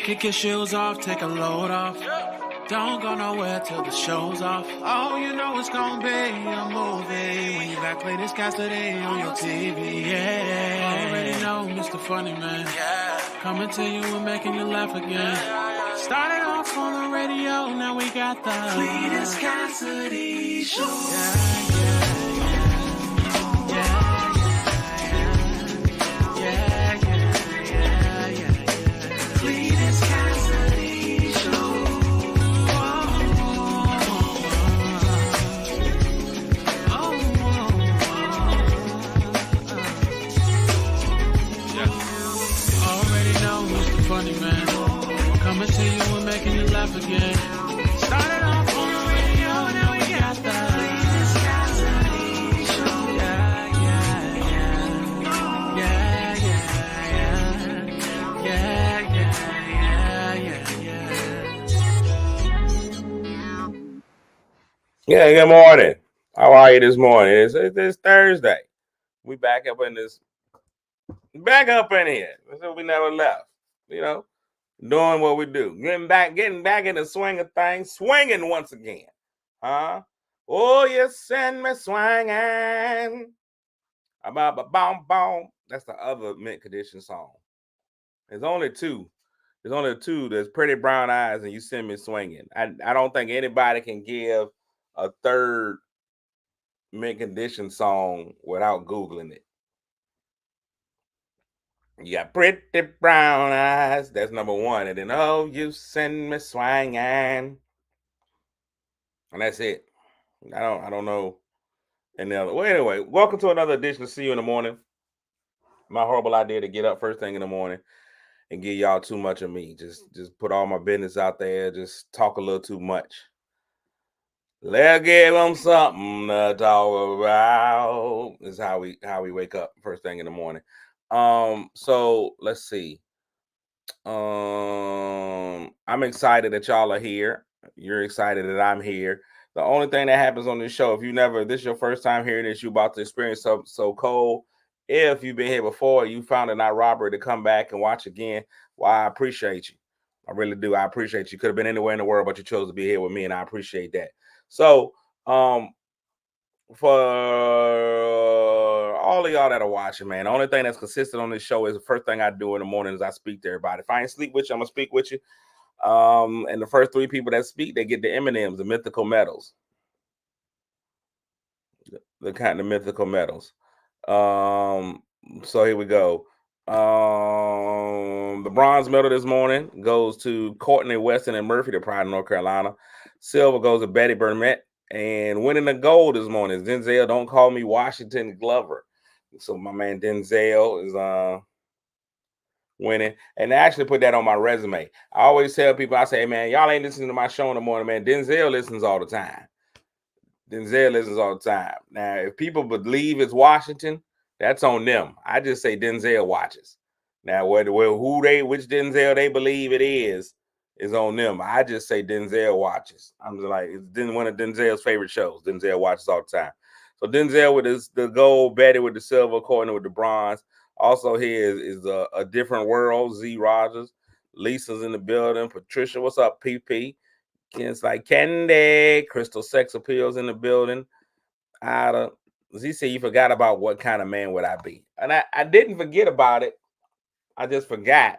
Kick your shoes off, take a load off. Don't go nowhere till the show's off. Oh, you know it's gonna be a movie when you got Clayton's Cassidy on your TV. Yeah, already know Mr. Funny Man. Coming to you and making you laugh again. Started off on the radio, now we got the Clayton's Cassidy Show. Again. Started off on the radio, now we got the Clayton's Cassidy Show. Yeah, good morning. How are you this morning? It's Thursday. We back up in here. So we never left, doing what we do. Getting back in the swing of things, swinging once again. Huh? Oh, you send me swinging. Boom. That's the other Mint Condition song. There's only two. There's Pretty Brown Eyes and You Send Me Swinging. I don't think anybody can give a third Mint Condition song without Googling it. You got Pretty Brown Eyes. That's number one. And then, oh, you send me swinging. And that's it. I don't know. And well, anyway, welcome to another edition of See You in the Morning. My horrible idea to get up first thing in the morning and give y'all too much of me. Just put all my business out there. Just talk a little too much. Let's give them something to talk about. Is how we wake up first thing in the morning. So let's see. I'm excited that y'all are here. You're excited that I'm here. The only thing that happens on this show, if this is your first time hearing this, you're about to experience something so cold. If you've been here before, you found it not robbery to come back and watch again. Well, I appreciate you. I really do. I appreciate you. Could have been anywhere in the world, but you chose to be here with me, and I appreciate that. So, for all of y'all that are watching, man, the only thing that's consistent on this show is the first thing I do in the morning is I speak to everybody. If I ain't sleep with you, I'm gonna speak with you. And the first three people that speak, they get the M&Ms, the mythical medals. The kind of mythical medals. So here we go. The bronze medal this morning goes to Courtney Weston and Murphy, the Pride of North Carolina. Silver goes to Betty Burnett. And winning the gold this morning is Denzel Don't Call Me Washington Glover. So my man Denzel is winning. And I actually put that on my resume. I always tell people, I say, hey, man, y'all ain't listening to my show in the morning, man. Denzel listens all the time. Now, if people believe it's Washington, that's on them. I just say Denzel watches. Now, which Denzel they believe it is on them. I just say Denzel watches. I'm just like, it's one of Denzel's favorite shows. Denzel watches all the time. So Denzel with the gold, Betty with the silver, Courtney with the bronze. Also here is a different world. Z Rogers, Lisa's in the building. Patricia, what's up, PP? It's like Candy, Crystal Sex Appeals in the building. Z said you forgot about what kind of man would I be, and I didn't forget about it. I just forgot.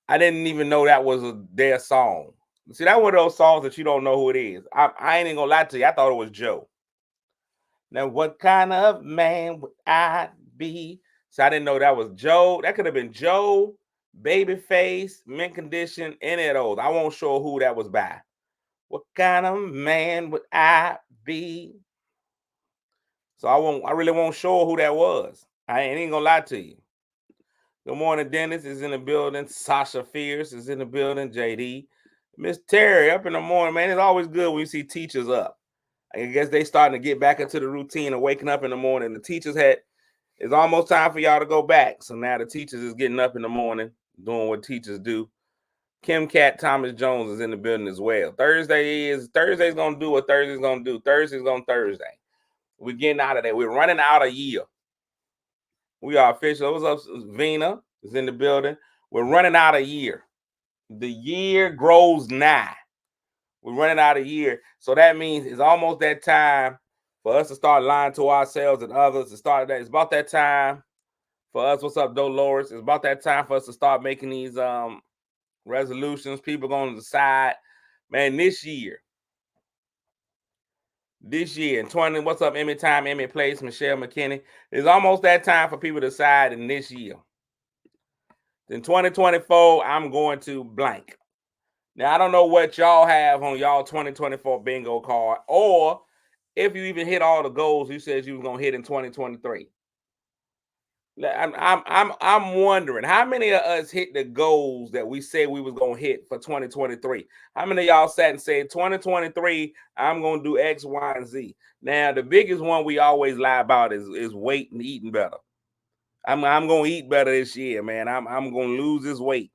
I didn't even know that was their song. See, that one of those songs that you don't know who it is. I ain't even gonna lie to you. I thought it was Joe. Now, what kind of man would I be? So I didn't know that was Joe. That could have been Joe, Babyface, Mint Condition, any of those. I won't show who that was by. What kind of man would I be? So I really won't show who that was. I ain't gonna lie to you. Good morning, Dennis is in the building. Sasha Fierce is in the building. JD. Miss Terry up in the morning, man. It's always good when you see teachers up. I guess they starting to get back into the routine of waking up in the morning. The teachers it's almost time for y'all to go back. So now the teachers is getting up in the morning, doing what teachers do. Kim Cat Thomas Jones is in the building as well. Thursday's gonna do what Thursday's gonna do. Thursday's on Thursday. We're getting out of there. We're running out of year. We are official. What's up? Vina is in the building. We're running out of year. The year grows nigh. We're running out of year. So that means it's almost that time for us to start lying to ourselves and others. To start that. It's about that time for us. What's up, Dolores? It's about that time for us to start making these resolutions. People going to decide, man, this year in 20, what's up, Emmy Time, Emmy Place, Michelle McKinney. It's almost that time for people to decide in this year. In 2024, I'm going to blank. Now, I don't know what y'all have on y'all 2024 bingo card, or if you even hit all the goals you said you was gonna hit in 2023. I'm wondering how many of us hit the goals that we said we was gonna hit for 2023. How many of y'all sat and said 2023 I'm gonna do X, Y, and Z? Now the biggest one we always lie about is weight and eating better. I'm gonna eat better this year, man. I'm gonna lose this weight.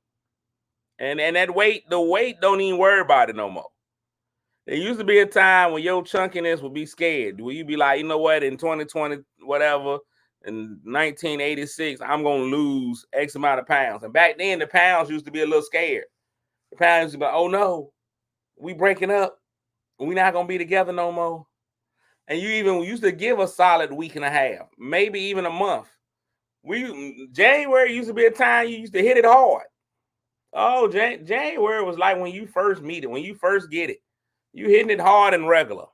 And that weight, the weight don't even worry about it no more. There used to be a time when your chunkiness would be scared. Will you be like, you know what, in 2020, whatever, in 1986, I'm going to lose X amount of pounds. And back then, the pounds used to be a little scared. The pounds used to be like, oh no, we breaking up. We're not going to be together no more. And you even used to give a solid week and a half, maybe even a month. January used to be a time you used to hit it hard. Oh, January was like when you first meet it, when you first get it. You hitting it hard and regular.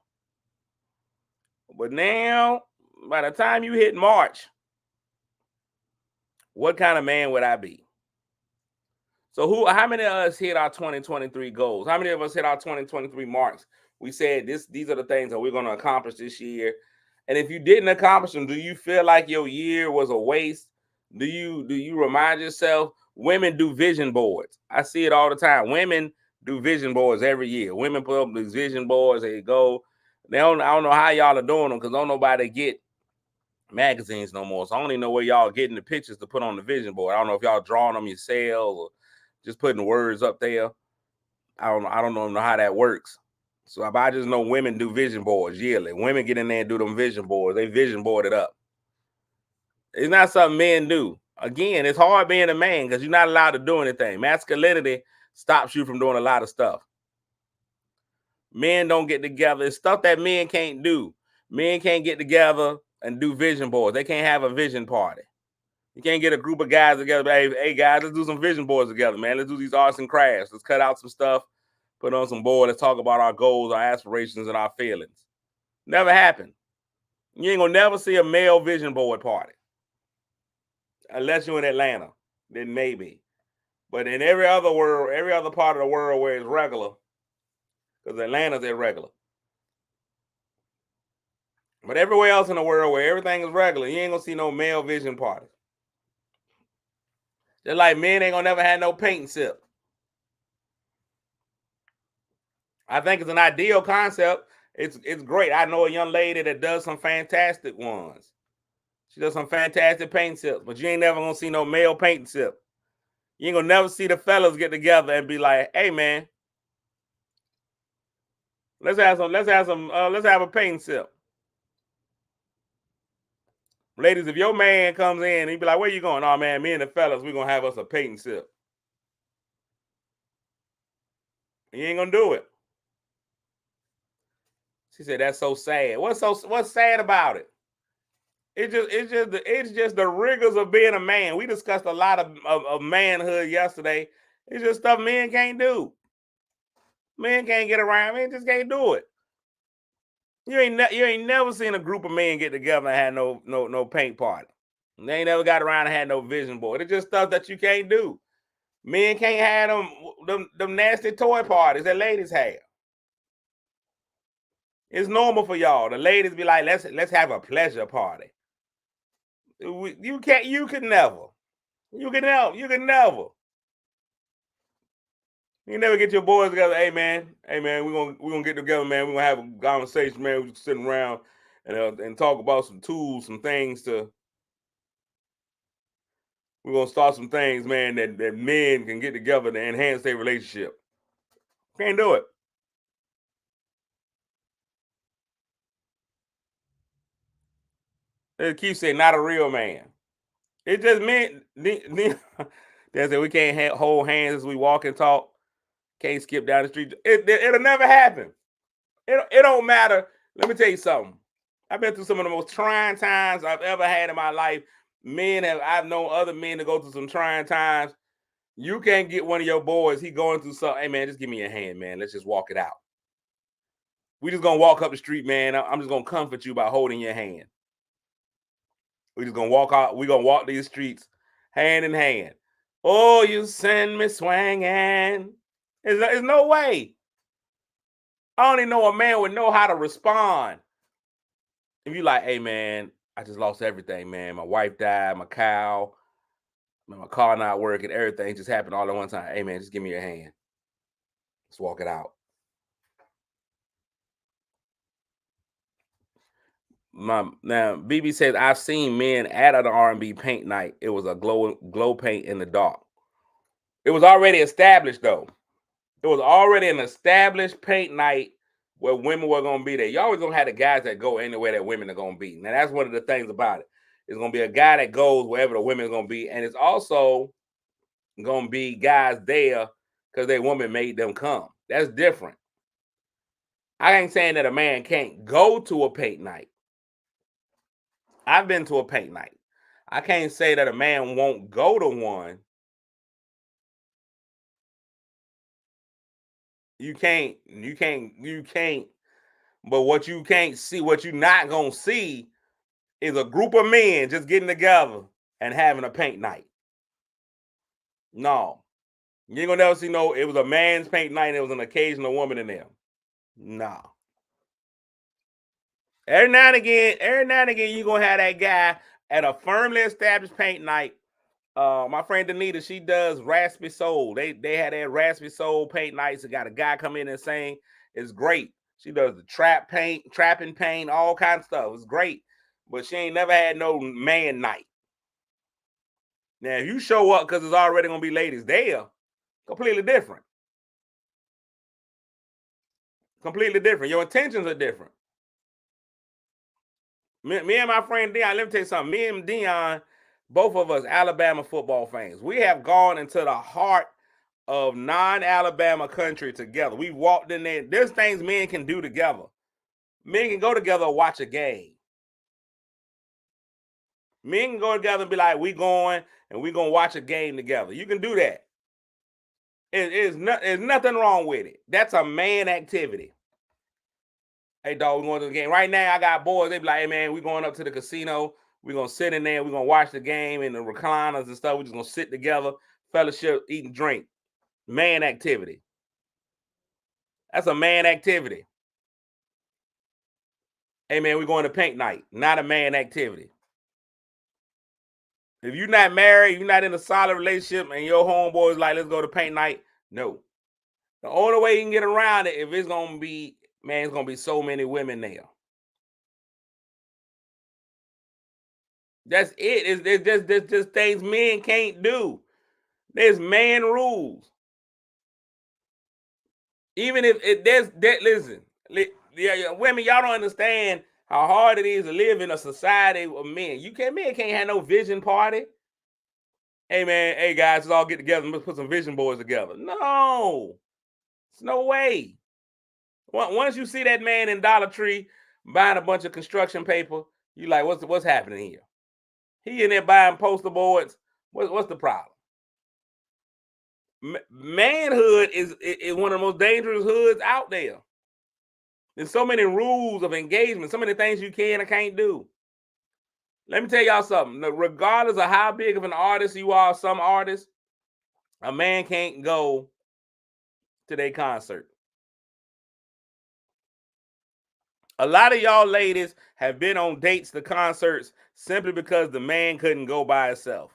But now, by the time you hit March, what kind of man would I be? So how many of us hit our 2023 goals? How many of us hit our 2023 marks? We said these are the things that we're going to accomplish this year. And if you didn't accomplish them, do you feel like your year was a waste? Do you remind yourself? Women do vision boards. I see it all the time. Women do vision boards every year. Women put up these vision boards. They go. I don't know how y'all are doing them because don't nobody get magazines no more. So I don't even know where y'all getting the pictures to put on the vision board. I don't know if y'all drawing them yourselves or just putting words up there. I don't know how that works. So I just know women do vision boards yearly. Women get in there and do them vision boards. They vision board it up. It's not something men do. Again, it's hard being a man because you're not allowed to do anything. Masculinity stops you from doing a lot of stuff. Men don't get together. It's stuff that men can't do. Men can't get together and do vision boards. They can't have a vision party. You can't get a group of guys together. Hey guys, let's do some vision boards together, man. Let's do these arts and crafts. Let's cut out some stuff, put on some board. Let's talk about our goals, our aspirations, and our feelings. Never happened. You ain't gonna never see a male vision board party. Unless you're in Atlanta, then maybe. But in every other part of the world where it's regular, because Atlanta's irregular. But everywhere else in the world where everything is regular, you ain't gonna see no male vision parties. Just like men ain't gonna never have no paint and sip. I think it's an ideal concept. It's great. I know a young lady that does some fantastic ones. She does some fantastic paint sips, but you ain't never gonna see no male paint and sip. You ain't gonna never see the fellas get together and be like, "Hey man, let's have a paint and sip." Ladies, if your man comes in, he'd be like, "Where you going?" "Oh man, me and the fellas, we're gonna have us a paint and sip." You ain't gonna do it. She said, "That's so sad." What's sad about it? It's just the rigors of being a man. We discussed a lot of manhood yesterday. It's just stuff men can't do. Men can't get around. Men just can't do it. You ain't never seen a group of men get together and have no paint party. They ain't never got around and had no vision board. It's just stuff that you can't do. Men can't have them nasty toy parties that ladies have. It's normal for y'all. The ladies be like, let's have a pleasure party. You can't. You can never. You can never. You never get your boys together. Hey man, we're gonna get together, man. We're gonna have a conversation, man. We're just sitting around and talk about some tools, some things to. We're gonna start some things, man, that men can get together to enhance their relationship. Can't do it. It keeps saying not a real man. It just meant They say we can't hold hands as we walk and talk. Can't skip down the street. It'll never happen. It don't matter. Let me tell you something. I've been through some of the most trying times I've ever had in my life. I've known other men to go through some trying times. You can't get one of your boys, he going through something. Hey man, just give me your hand, man. Let's just walk it out. We just gonna walk up the street, man. I'm just gonna comfort you by holding your hand. We just gonna walk out. We gonna walk these streets hand in hand. Oh, you send me swinging. There's no way. I only know a man would know how to respond. If you like, hey man, I just lost everything, man. My wife died, my cow, my car not working, everything just happened all at one time. Hey man, just give me your hand. Let's walk it out. Now BB says I've seen men at an R&B paint night. It was a glow paint in the dark. It was already established though. It was already an established paint night where women were gonna be there. You always gonna have the guys that go anywhere that women are gonna be. Now that's one of the things about it. It's gonna be a guy that goes wherever the women are gonna be, and it's also gonna be guys there because their woman made them come. That's different. I ain't saying that a man can't go to a paint night. I've been to a paint night. I can't say that a man won't go to one. You can't. But what you can't see, what you're not gonna see, is a group of men just getting together and having a paint night. No. You ain't gonna never see it was a man's paint night and it was an occasional woman in there. No. Every now and again, you're gonna have that guy at a firmly established paint night. My friend Danita, she does Raspy Soul. They had that Raspy Soul paint nights. It got a guy come in and sing. It's great. She does the trapping paint, all kinds of stuff. It's great. But she ain't never had no man night. Now, if you show up because it's already gonna be ladies there, completely different. Completely different. Your intentions are different. Me and my friend Dion, let me tell you something. Me and Dion, both of us Alabama football fans. We have gone into the heart of non-Alabama country together. We walked in there. There's things men can do together. Men can go together and watch a game. Men can go together and be like, we going and we gonna watch a game together. You can do that. There's nothing wrong with it. That's a man activity. Hey dog, we're going to the game. Right now, I got boys, they be like, hey man, we going up to the casino. We're gonna sit in there, we're gonna watch the game in the recliners and stuff. We're just gonna sit together, fellowship, eat and drink. Man activity. That's a man activity. Hey man, we're going to paint night. Not a man activity. If you're not married, you're not in a solid relationship, and your homeboy's like, let's go to paint night. No. The only way you can get around it, if it's gonna be, man, it's gonna be so many women there. That's it. It's just things men can't do. There's man rules. Even if listen, women, y'all don't understand how hard it is to live in a society of men. Men can't have no vision party. Hey man, hey guys, let's all get together and let's put some vision boards together. No, it's no way. Once you see that man in Dollar Tree buying a bunch of construction paper, you like, what's happening here? He in there buying poster boards. What's the problem? Manhood is one of the most dangerous hoods out there. There's so many rules of engagement, so many things you can and can't do. Let me tell y'all something. Regardless of how big of an artist you are, some artists, a man can't go to their concert. A lot of y'all ladies have been on dates to concerts simply because the man couldn't go by himself.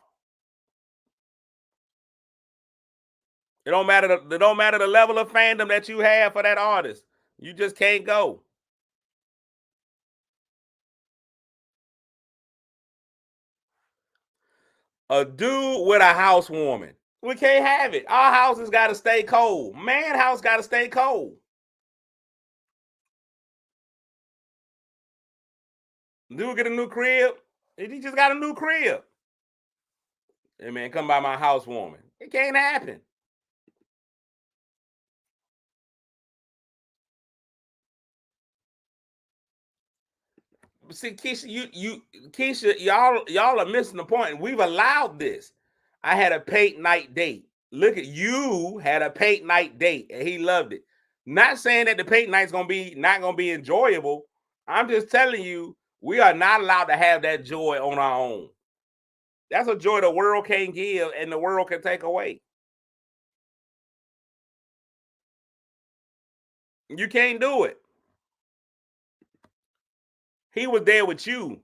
It don't matter the level of fandom that you have for that artist. You just can't go. A dude with a housewarming. We can't have it. Our house has got to stay cold. Man house got to stay cold. Dude get a new crib. He just got a new crib. Hey man, come by my housewarming. It can't happen. See, Keisha, y'all are missing the point. We've allowed this. I had a paint night date. Look at you had a paint night date, and he loved it. Not saying that the paint night's not gonna be enjoyable. I'm just telling you, we are not allowed to have that joy on our own. That's a joy the world can't give and the world can take away. You can't do it. He was there with you.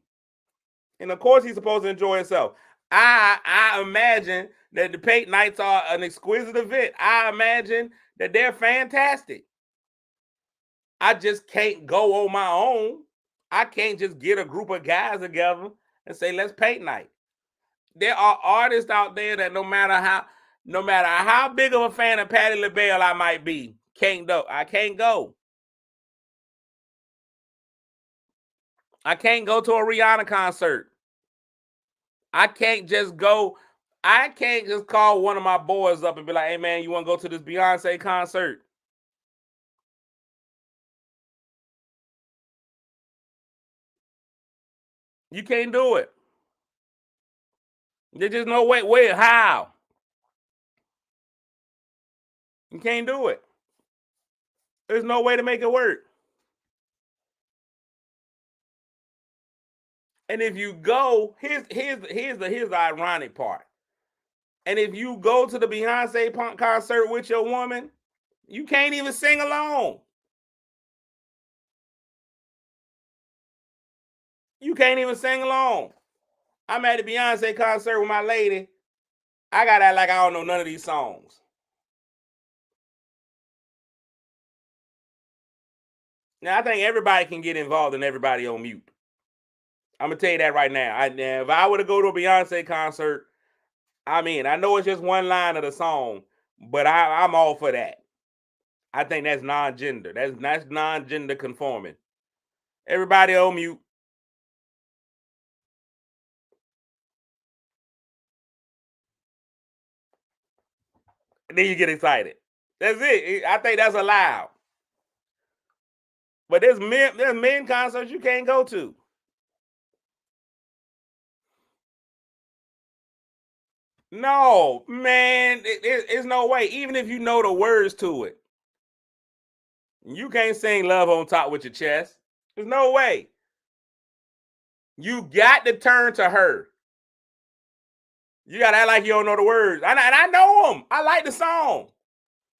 And of course he's supposed to enjoy himself. I imagine that the paint nights are an exquisite event. I imagine that they're fantastic. I just can't go on my own. I can't just get a group of guys together and say, let's paint night. There are artists out there that no matter how big of a fan of Patti LaBelle I might be, I can't go. I can't go to a Rihanna concert. I can't just go. I can't just call one of my boys up and be like, hey man, you want to go to this Beyonce concert? You can't do it. There's just no way. How? You can't do it. There's no way to make it work. And if you go, here's the ironic part. And if you go to the Beyonce concert with your woman, you can't even sing along. You can't even sing along. I'm at the Beyonce concert with my lady. I gotta act like I don't know none of these songs. Now I think everybody can get involved and everybody on mute. I'm gonna tell you that right now. If I were to go to a Beyonce concert, I know it's just one line of the song, but I'm all for that. I think that's non-gender. That's non-gender conforming. Everybody on mute. And then you get excited. That's it. I think that's allowed. But there's men concerts you can't go to. No, man, it's no way. Even if you know the words to it, you can't sing "Love on Top" with your chest. There's no way. You got to turn to her. You got to act like you don't know the words. And I know them. I like the song.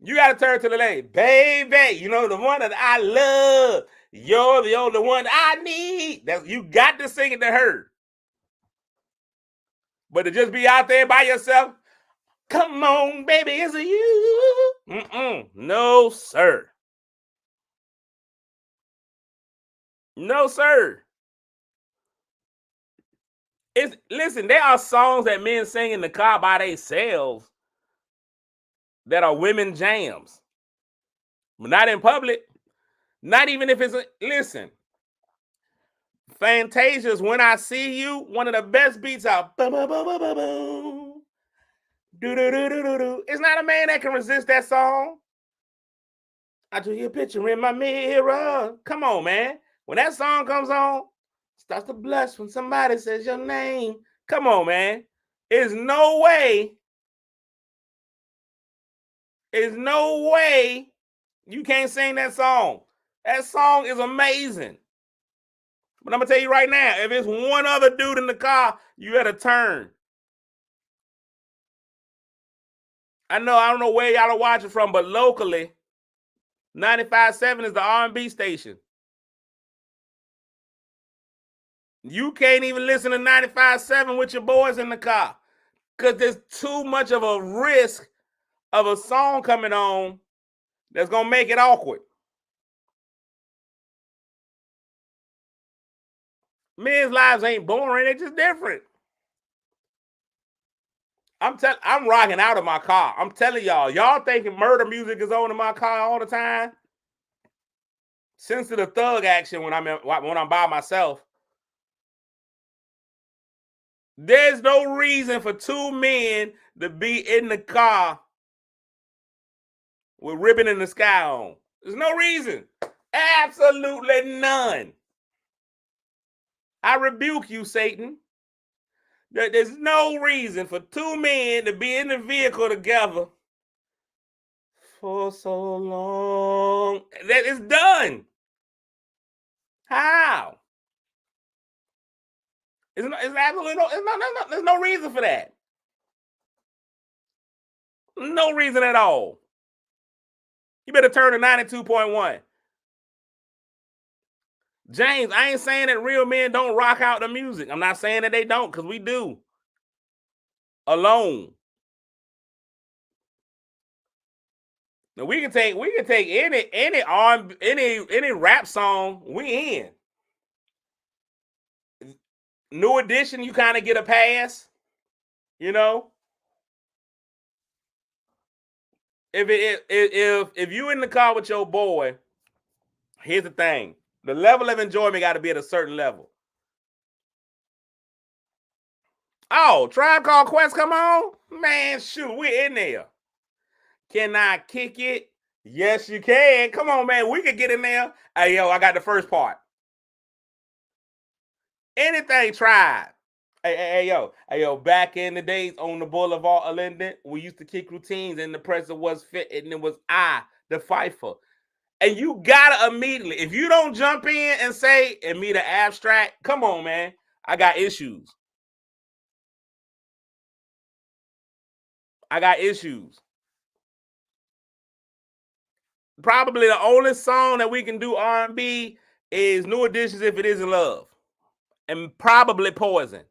You got to turn to the lady. Baby, you know the one that I love. You're the only one I need. You got to sing it to her. But to just be out there by yourself, come on, baby, is it you? No, sir. No, sir. Listen, there are songs that men sing in the car by themselves that are women jams. But not in public. Not even if listen. Fantasia's When I See You, one of the best beats out. It's not a man that can resist that song. I drew your picture in my mirror. Come on, man. When that song comes on, starts to blush when somebody says your name. Come on, man. There's no way you can't sing that song. That song is amazing. But I'm going to tell you right now, if it's one other dude in the car, you got to turn. I don't know where y'all are watching from, but locally, 95.7 is the R&B station. You can't even listen to 95.7 with your boys in the car because there's too much of a risk of a song coming on that's going to make it awkward. Men's lives ain't boring. They're just different. I'm rocking out of my car. I'm telling y'all thinking murder music is on in my car all the time. Sense of the thug action when I'm by myself. There's no reason for two men to be in the car with ribbon in the sky on. There's no reason. Absolutely none. I rebuke you, Satan. There's no reason for two men to be in the vehicle together for so long. That is done. How? It's absolutely there's no reason for that. No reason at all. You better turn to 92.1. James, I ain't saying that real men don't rock out the music. I'm not saying that they don't, because we do. Alone. Now we can take any rap song, we in. New Edition, you kind of get a pass, you know. If you in the car with your boy, here's the thing: the level of enjoyment got to be at a certain level. Oh, Tribe Called Quest, come on, man! Shoot, we're in there. Can I kick it? Yes, you can. Come on, man. We can get in there. Hey, yo, I got the first part. Anything Tribe. Hey, yo, back in the days on the Boulevard of Linden, we used to kick routines and the presser was fit and it was I, the Fifer. And you gotta immediately, if you don't jump in and say, and me the abstract, come on, man. I got issues. Probably the only song that we can do R&B is New Editions, If It Isn't Love. And probably Poison.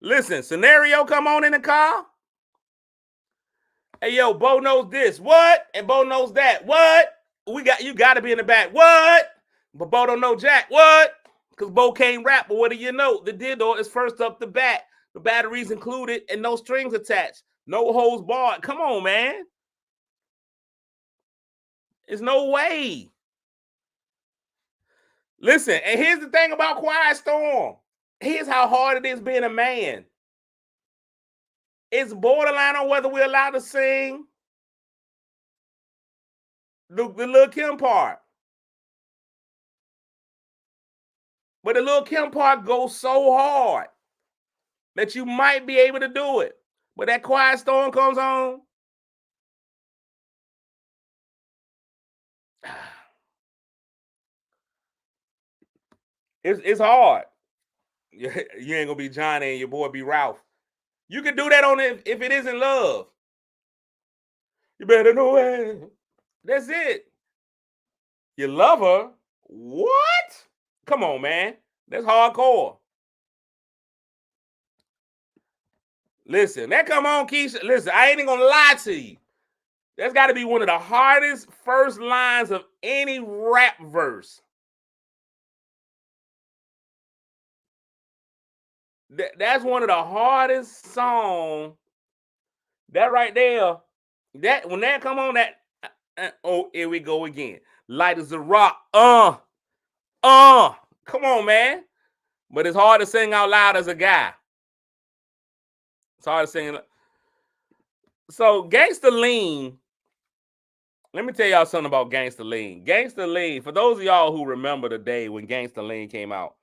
Listen, Scenario come on in the car. Hey, yo, Bo knows this. What? And Bo knows that. What? You got to be in the back. What? But Bo don't know Jack. What? Because Bo can't rap. But what do you know? The dildo is first up the bat. The batteries included and no strings attached. No hose barred. Come on, man. There's no way. Listen, and here's the thing about Quiet Storm. Here's how hard it is being a man. It's borderline on whether we're allowed to sing the Lil' Kim part. But the Lil' Kim part goes so hard that you might be able to do it. But that Quiet Storm comes on. It's hard. You ain't gonna be Johnny and your boy be Ralph. You can do that on If It Isn't Love. You better know it. That's it. You love her? What? Come on, man. That's hardcore. Listen, that come on, Keisha. Listen, I ain't even gonna lie to you. That's got to be one of the hardest first lines of any rap verse. That's one of the hardest songs. That right there, that when that come on, that oh, here we go again. Light as a rock. Come on, man. But it's hard to sing out loud as a guy. It's hard to sing. So Gangsta Lean. Let me tell y'all something about Gangsta Lean. Gangsta Lean, for those of y'all who remember the day when Gangsta Lean came out,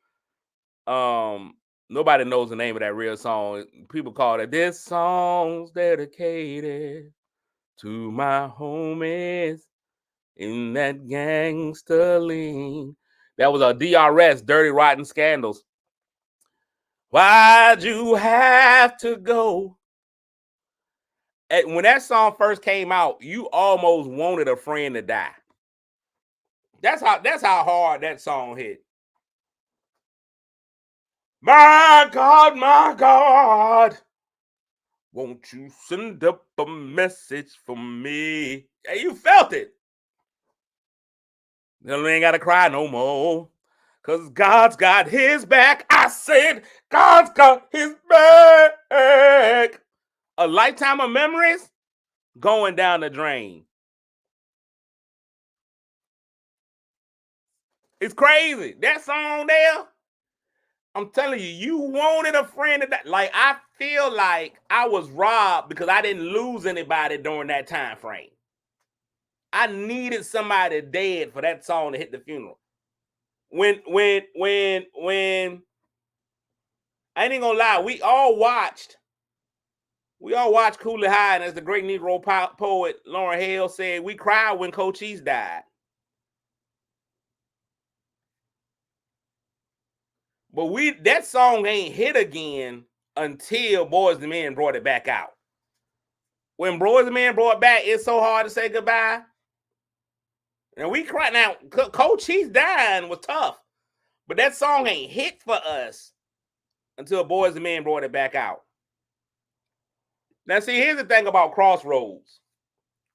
nobody knows the name of that real song. People call it "This Song's Dedicated to My Homies in That Gangsta Lean." That was a DRS, Dirty Rotten Scandals. Why'd you have to go? And when that song first came out, you almost wanted a friend to die. That's how hard that song hit. My God, won't you send up a message for me? Hey, you felt it. You ain't got to cry no more. Because God's got his back. I said, God's got his back. A lifetime of memories going down the drain. It's crazy. That song there, I'm telling you, you wanted a friend that like I feel like I was robbed because I didn't lose anybody during that time frame. I needed somebody dead for that song to hit the funeral. When I ain't gonna lie, we all watched Cooley High, and as the great Negro poet Lauryn Hill said, we cried when Cochise died. But that song ain't hit again until Boys II Men brought it back out. When Boys II Men brought it back, It's So Hard to Say Goodbye. And we cried. Now, Cochise dying was tough, but that song ain't hit for us until Boys II Men brought it back out. Now, see, here's the thing about Crossroads.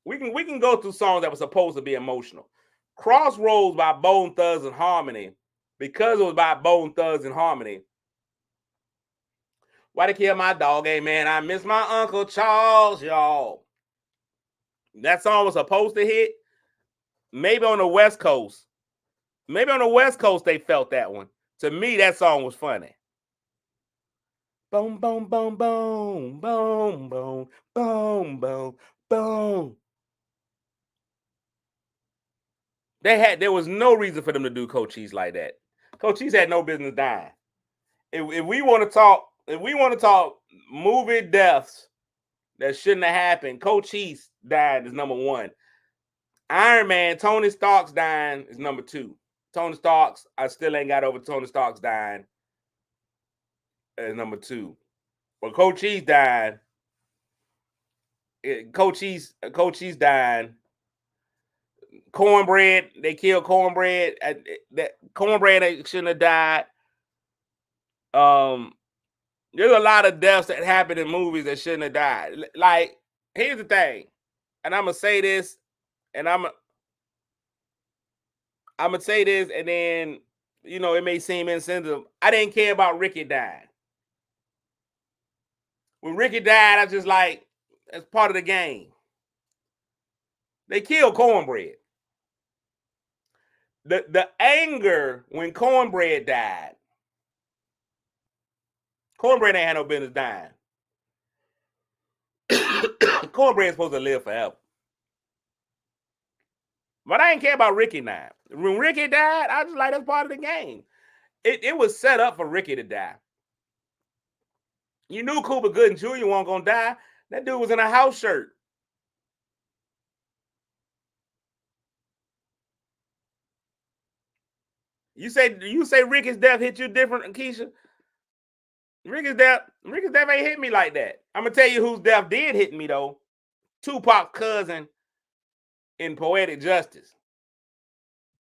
We can go through songs that were supposed to be emotional. Crossroads by Bone Thugs and Harmony, because it was by Bone Thugs and Harmony. Why they kill my dog? Hey, man, I miss my Uncle Charles, y'all. That song was supposed to hit. Maybe on the West Coast. Maybe on the West Coast they felt that one. To me, that song was funny. Boom, boom, boom, boom, boom, boom, boom, boom, boom. There was no reason for them to do Cochise like that. Cochise had no business dying. If we want to talk movie deaths that shouldn't have happened, Cochise died is number one. Iron Man, Tony Stark's dying is number two. Tony Stark's, I still ain't got over Tony Stark's dying as number two. But Cochise died. Cochise dying. Cornbread, they killed Cornbread. That Cornbread shouldn't have died. There's a lot of deaths that happen in movies that shouldn't have died. Like, here's the thing, and I'm gonna say this, and I'm gonna say this, and then it may seem insensitive. I didn't care about Ricky dying. When Ricky died, I just like, that's part of the game. They killed Cornbread. The anger when Cornbread died. Cornbread ain't had no business dying. Cornbread's supposed to live forever. But I didn't care about Ricky now. When Ricky died, I was like, that's part of the game. It was set up for Ricky to die. You knew Cuba Gooding Jr. wasn't gonna die. That dude was in a house shirt. You say Ricky's death hit you different, Keisha? Ricky's death ain't hit me like that. I'm gonna tell you whose death did hit me though. Tupac's cousin in Poetic Justice.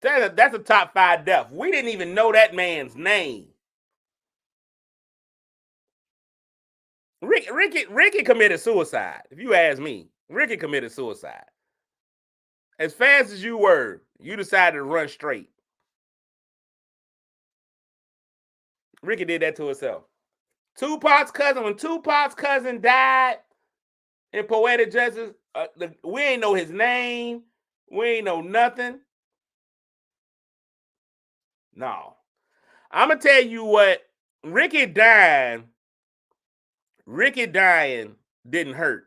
That's a top 5 death. We didn't even know that man's name. Ricky committed suicide. If you ask me, Ricky committed suicide. As fast as you were, you decided to run straight. Ricky did that to himself. When Tupac's cousin died in Poetic Justice, we ain't know his name. We ain't know nothing. No. I'm going to tell you what, Ricky dying didn't hurt.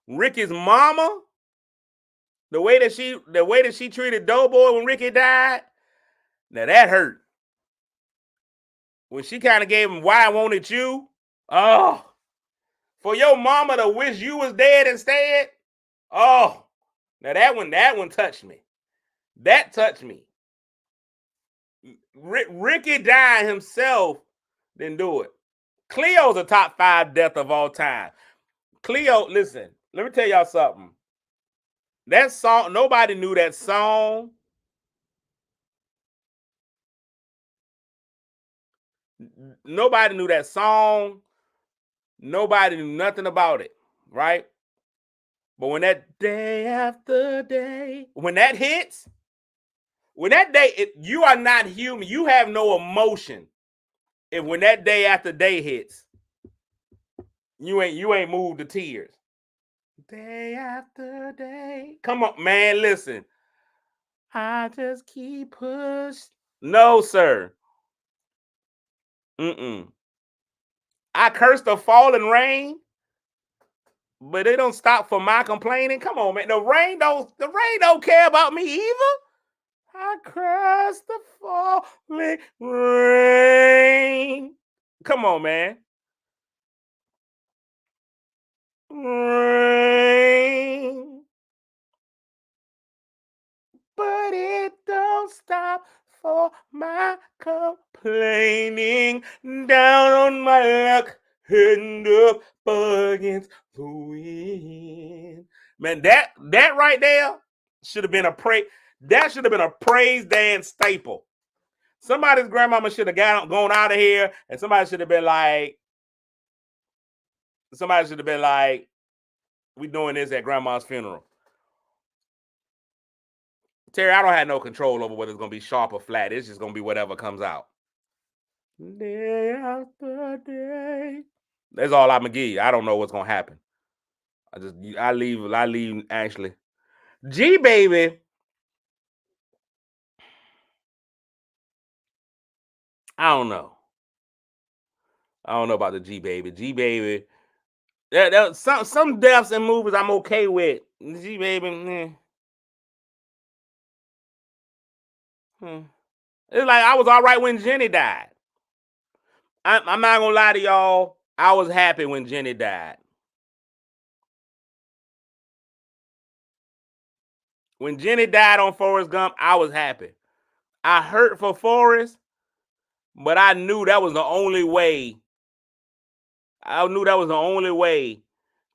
Ricky's mama, the way that she treated Doughboy when Ricky died, now that hurt. When she kind of gave him Why Won't It You? Oh, for your mama to wish you was dead instead? Oh, now that one touched me. That touched me. Ricky dying himself didn't do it. Cleo's a top 5 death of all time. Cleo, listen, let me tell y'all something. That song, nobody knew that song. Nobody knew that song. Nobody knew nothing about it, right? But when that day after day, when that hits, when that day, you are not human. You have no emotion. If when that day after day hits, you ain't moved to tears. Day after day. Come on, man, listen. I just keep push. No, sir. I curse the falling rain, but it don't stop for my complaining. Come on, man. The rain don't care about me either. I curse the falling rain. Come on, man. Rain. But it don't stop for my complaining. Down on my luck, and up against the wind. Man, that right there should have been a praise dance staple. Somebody's grandmama should have gone out of here, and somebody should have been like, we doing this at grandma's funeral. Terry, I don't have no control over whether it's gonna be sharp or flat. It's just gonna be whatever comes out. Day after day. That's all I'm gonna give you. I don't know what's gonna happen. I leave Ashley. G Baby. I don't know. I don't know about the G Baby. G Baby. There some deaths in movies I'm okay with. G Baby. It's like I was all right when Jenny died. I'm not gonna lie to y'all. I was happy when Jenny died. When Jenny died on Forrest Gump, I was happy. I hurt for Forrest, but I knew that was the only way. I knew that was the only way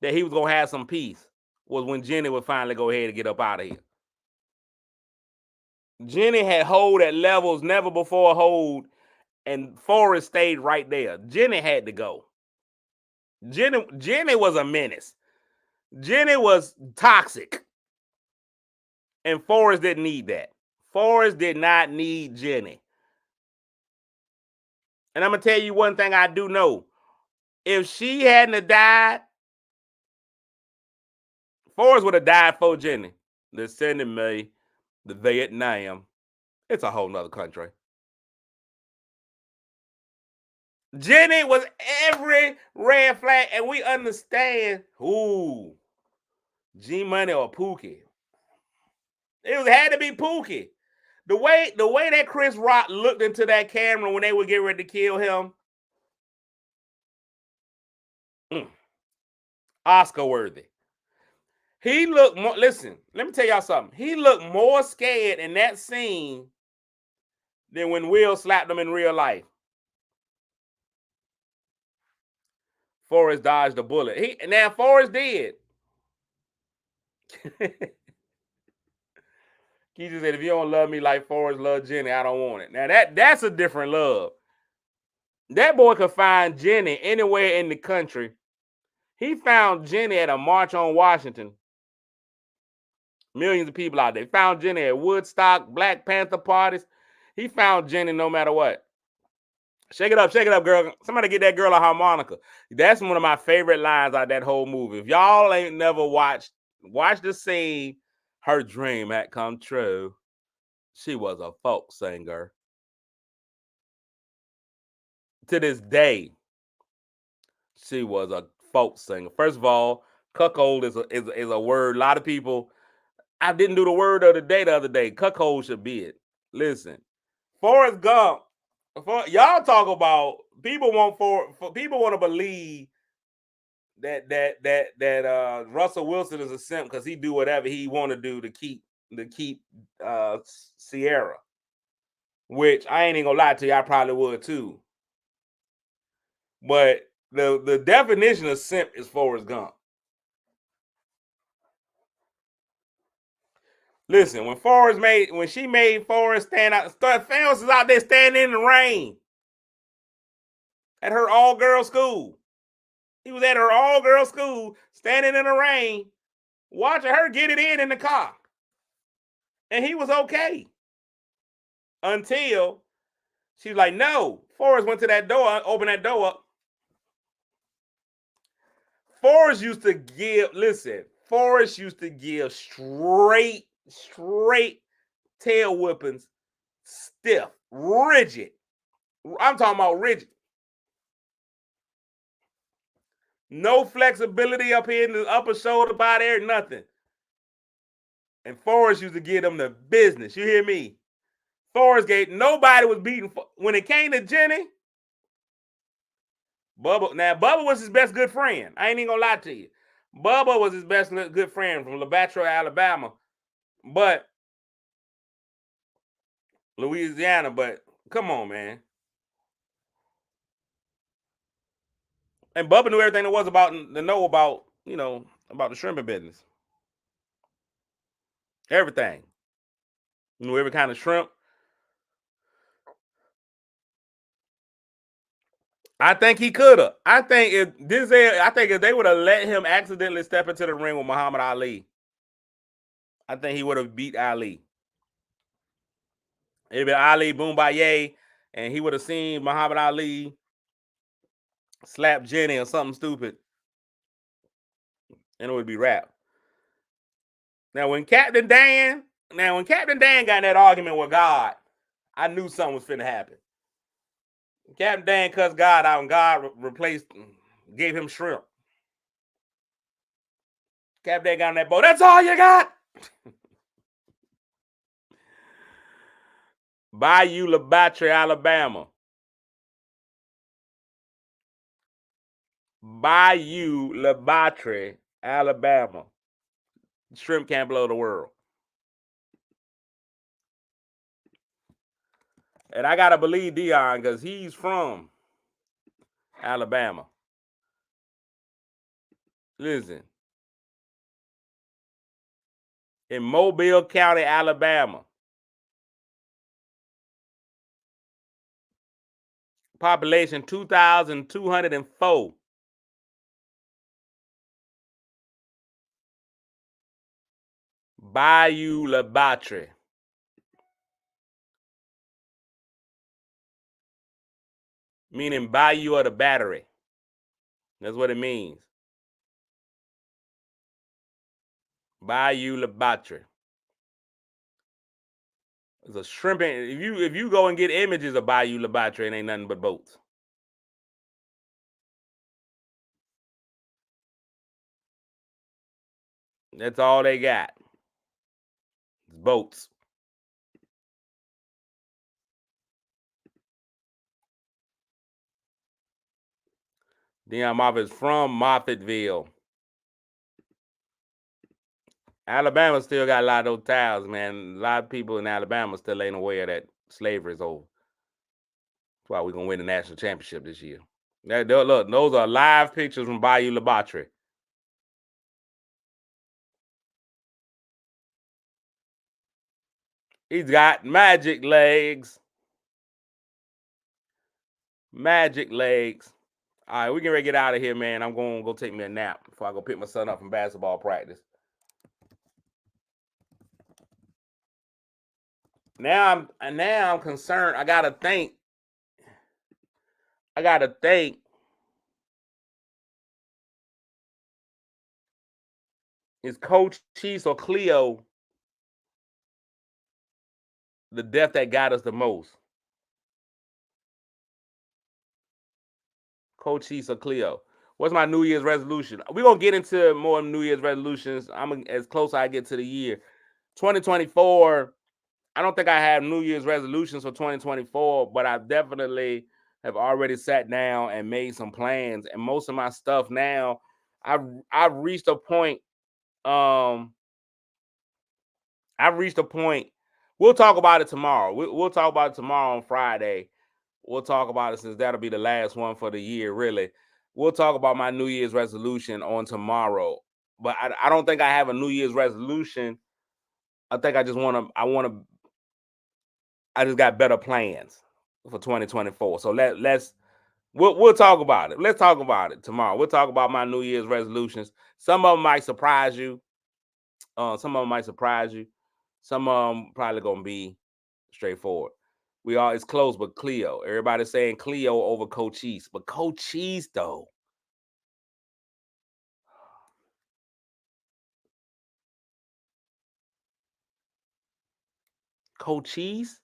that he was gonna have some peace, was when Jenny would finally go ahead and get up out of here. Jenny had hold at levels never before hold, and Forrest stayed right there. Jenny had to go. Jenny was a menace. Jenny was toxic. And Forrest didn't need that. Forrest did not need Jenny. And I'm going to tell you one thing I do know. If she hadn't died, Forrest would have died for Jenny. They're sending me to Vietnam. It's a whole nother country. Jenny was every red flag, and we understand who G Money or Pookie. It had to be Pookie. The way that Chris Rock looked into that camera when they would get ready to kill him, Oscar worthy. He looked more. Listen, let me tell y'all something. He looked more scared in that scene than when Will slapped him in real life. Forrest dodged a bullet. Now Forrest did. He just said, if you don't love me like Forrest loved Jenny, I don't want it. Now that's a different love. That boy could find Jenny anywhere in the country. He found Jenny at a March on Washington. Millions of people out there. He found Jenny at Woodstock, Black Panther parties. He found Jenny no matter what. Shake it up, girl. Somebody get that girl a harmonica. That's one of my favorite lines out of that whole movie. If y'all ain't never watch the scene, her dream had come true. She was a folk singer. To this day, she was a folk singer. First of all, cuckold is a word. A lot of people, I didn't do the word of the day the other day. Cuckold should be it. Listen, Forrest Gump. Y'all talk about people want to believe that Russell Wilson is a simp because he do whatever he want to do to keep Sierra. Which I ain't even gonna lie to you, I probably would too. But the definition of simp is Forrest Gump. Listen, when she made Forrest stand out, Forrest is out there standing in the rain at her all-girl school. He was at her all-girl school, standing in the rain, watching her get it in the car. And he was okay. Until she's like, no. Forrest went to that door, opened that door up. Forrest used to give straight tail whippings, stiff, rigid. I'm talking about rigid. No flexibility up here in the upper shoulder, body area, nothing. And Forrest used to give them the business. You hear me? Forrest Gate, nobody was beating. When it came to Jenny, Bubba was his best good friend. I ain't even gonna lie to you. Bubba was his best good friend from Labatro, Alabama. But Louisiana, but come on, man. And Bubba knew everything there was about to know about, about the shrimping business. Everything. Knew every kind of shrimp. I think he could have. I think if they would have let him accidentally step into the ring with Muhammad Ali, I think he would have beat Ali. It'd be Ali Boombaye, and he would have seen Muhammad Ali slap Jenny or something stupid, and it would be rap. Now when Captain Dan got in that argument with God, I knew something was finna happen. Captain Dan cussed God out, and God gave him shrimp. Captain Dan got on that boat. That's all you got. Bayou Labatry, Alabama. Bayou Labatry, Alabama. Shrimp can't blow the world. And I gotta believe Dion because he's from Alabama. Listen. In Mobile County, Alabama. Population 2,204. Bayou Labatry. Meaning Bayou of the Battery. That's what it means. Bayou Labatry. It's a shrimping. If you go and get images of Bayou Labatry, it ain't nothing but boats. That's all they got. It's boats. Dion Moffitt is from Moffattville. Alabama still got a lot of those towels, man. A lot of people in Alabama still ain't aware that slavery is over. That's why we're going to win the national championship this year. Look, those are live pictures from Bayou Labatry. He's got magic legs. Magic legs. All right, we can ready to get out of here, man. I'm going to go take me a nap before I go pick my son up from basketball practice. Now I'm concerned. I gotta think. Is Coach Cheese or Cleo the death that got us the most? Coach Cheese or Cleo? What's my New Year's resolution? We're gonna get into more New Year's resolutions. I'm as close as I get to the year. 2024. I don't think I have New Year's resolutions for 2024, but I definitely have already sat down and made some plans. And most of my stuff now, I've reached a point. I've reached a point. We'll talk about it tomorrow. We'll talk about it tomorrow on Friday. We'll talk about it since that'll be the last one for the year, really. We'll talk about my New Year's resolution on tomorrow. But I don't think I have a New Year's resolution. I think I just I just got better plans for 2024. So we'll talk about it. Let's talk about it tomorrow. We'll talk about my New Year's resolutions. Some of them might surprise you. Some of them probably gonna be straightforward. It's close, but Cleo. Everybody's saying Cleo over Coach Cheese. But Coach Cheese, though. Cochise.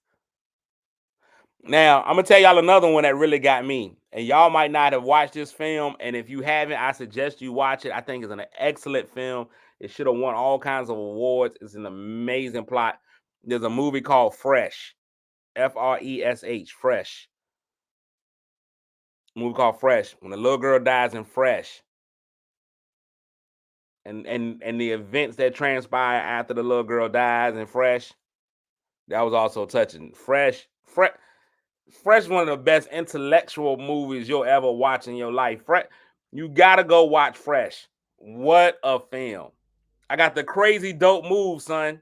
Now, I'm going to tell y'all another one that really got me. And y'all might not have watched this film. And if you haven't, I suggest you watch it. I think it's an excellent film. It should have won all kinds of awards. It's an amazing plot. There's a movie called Fresh. Fresh. Fresh. A movie called Fresh. When a little girl dies in Fresh. And the events that transpire after the little girl dies in Fresh. That was also touching. Fresh is one of the best intellectual movies you'll ever watch in your life. You gotta go watch Fresh. What a film. I got the crazy dope move, son.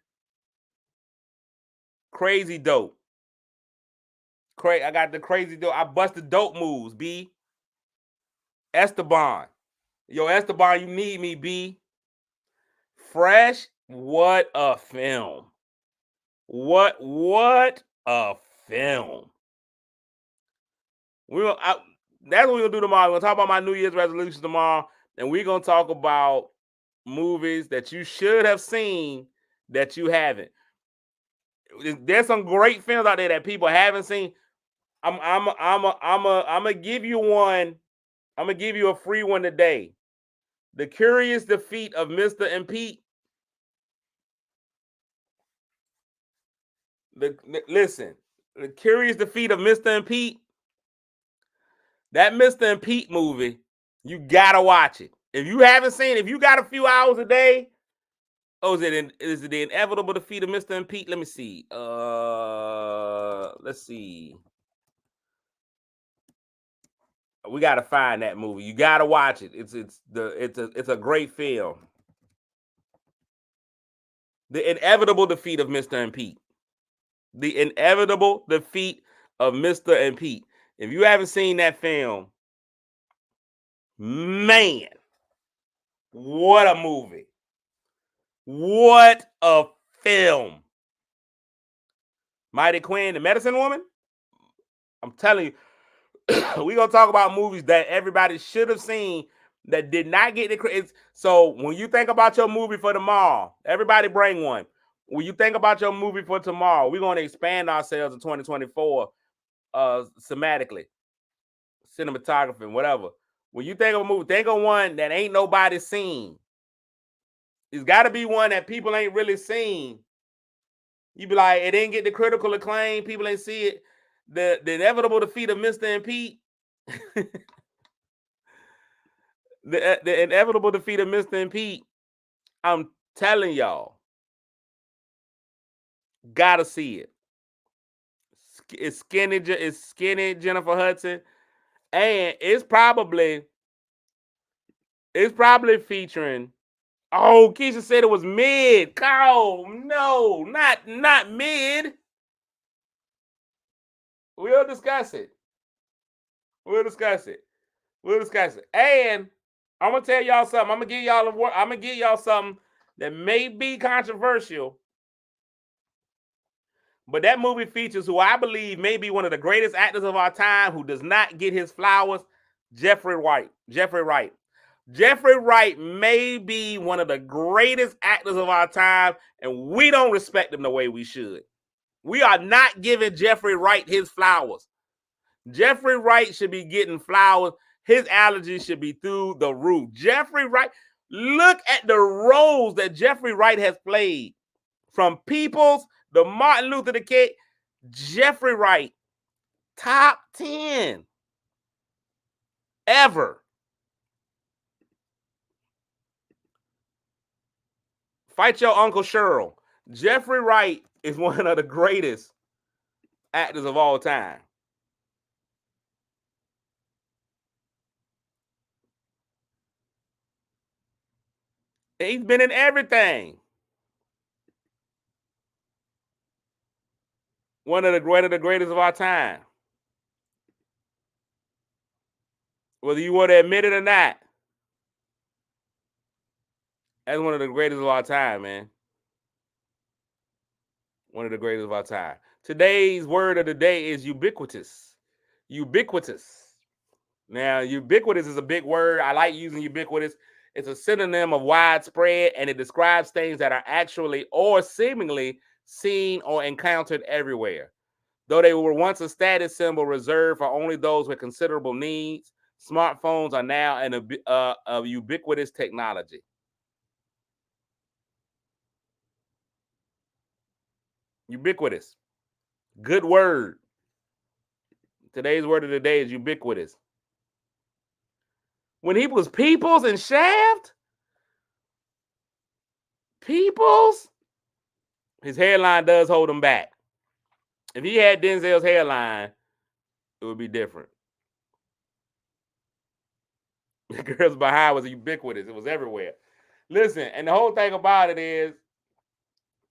Crazy dope. I got the crazy dope. I busted dope moves, B. Esteban. Yo, Esteban, you need me, B. Fresh, what a film. What a film. That's what we're gonna do tomorrow. We're gonna talk about my New Year's resolution tomorrow, and we're gonna talk about movies that you should have seen that you haven't. There's some great films out there that people haven't seen. I'm gonna give you one. I'm gonna give you a free one today. The Curious Defeat of Mr. and Pete. Listen, The Curious Defeat of Mr. and Pete. That Mr. and Pete movie, you gotta watch it. If you haven't seen it, if you got a few hours a day, is it The Inevitable Defeat of Mr. and Pete? Let me see. Let's see. We gotta find that movie. You gotta watch it. It's a great film. The Inevitable Defeat of Mr. and Pete. The Inevitable Defeat of Mr. and Pete. If you haven't seen that film, man, what a movie. What a film. Mighty Quinn, the Medicine Woman. I'm telling you, we're going to talk about movies that everybody should have seen that did not get the credit. So when you think about your movie for tomorrow, everybody bring one. When you think about your movie for tomorrow, we're going to expand ourselves in 2024 thematically, cinematography, and whatever. When you think of a movie, think of one that ain't nobody seen. It's got to be one that people ain't really seen. You be like, it didn't get the critical acclaim. People ain't see it. The Inevitable Defeat of Mr. and Pete. the Inevitable Defeat of Mr. and Pete. I'm telling y'all, gotta see it. It's skinny Jennifer Hudson, and it's probably featuring. Oh, Keisha said it was mid. Oh no, not mid. We'll discuss it. And I'm gonna tell y'all something. I'm gonna give y'all something that may be controversial. But that movie features who I believe may be one of the greatest actors of our time who does not get his flowers, Jeffrey Wright. Jeffrey Wright may be one of the greatest actors of our time, and we don't respect him the way we should. We are not giving Jeffrey Wright his flowers. Jeffrey Wright should be getting flowers. His allergies should be through the roof. Jeffrey Wright, look at the roles that Jeffrey Wright has played. From Peoples, the Martin Luther King, Jeffrey Wright, top 10 ever. Fight Your Uncle Cheryl. Jeffrey Wright is one of the greatest actors of all time. He's been in everything. One of the greatest of our time. Whether you want to admit it or not, that's one of the greatest of our time, man. One of the greatest of our time. Today's word of the day is ubiquitous. Ubiquitous. Now, ubiquitous is a big word. I like using ubiquitous. It's a synonym of widespread, and it describes things that are actually or seemingly seen, or encountered everywhere. Though they were once a status symbol reserved for only those with considerable needs, smartphones are now a ubiquitous technology. Ubiquitous. Good word. Today's word of the day is ubiquitous. When he was Peoples and Shaft, Peoples, his hairline does hold him back. If he had Denzel's hairline, it would be different. The girl's behind was ubiquitous. It was everywhere. Listen, and the whole thing about it is,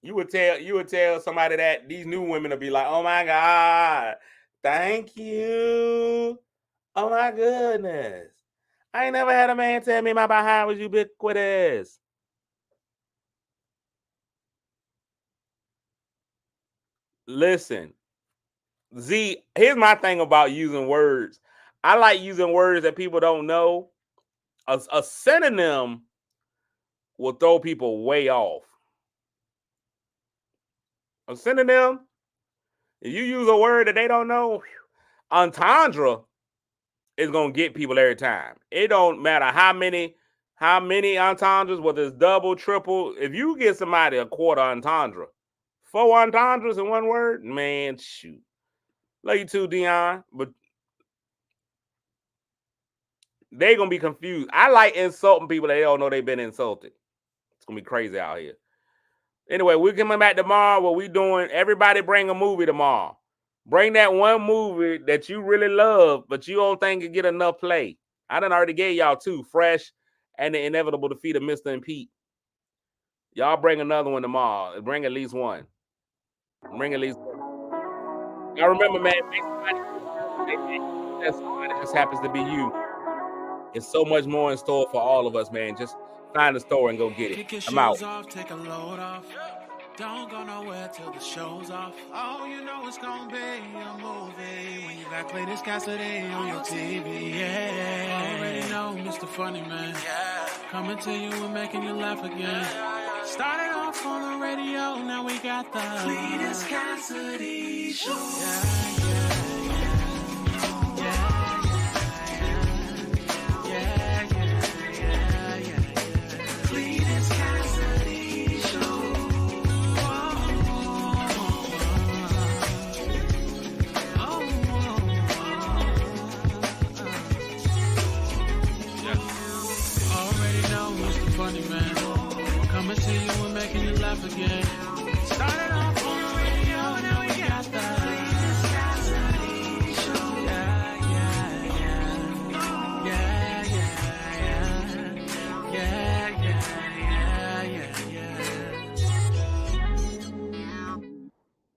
you would tell somebody that these new women would be like, oh my God, thank you. Oh my goodness. I ain't never had a man tell me my behind was ubiquitous. Listen, Z, here's my thing about using words. I like using words that people don't know. A synonym will throw people way off. A synonym, if you use a word that they don't know, entendre is gonna get people every time. It don't matter how many entendres, whether it's double, triple. If you get somebody a quarter entendre, 4 entendres in one word, man, shoot. Love you too, Dion, but they gonna be confused. I like insulting people that they don't know they've been insulted. It's gonna be crazy out here. Anyway, we're coming back tomorrow. What we doing? Everybody bring a movie tomorrow. Bring that one movie that you really love, but you don't think it get enough play. I done already gave y'all 2, Fresh and The Inevitable Defeat of Mr. and Pete. Y'all bring another one tomorrow. Bring at least one. Bring at least one. Now remember, man, somebody just happens to be you. It's so much more in store for all of us, man. Just find the store and go get it. I'm out. Take a load off. Don't go nowhere till the show's off. Oh, you know it's gonna be a movie when you got Cletus Cassidy on your TV. Yeah, already know Mr. Funny Man. Yeah, coming to you and making you laugh again. Started off on the radio, now we got the Cletus Cassidy Show. Yeah. Funny Man, coming to you and making you laugh again. Started off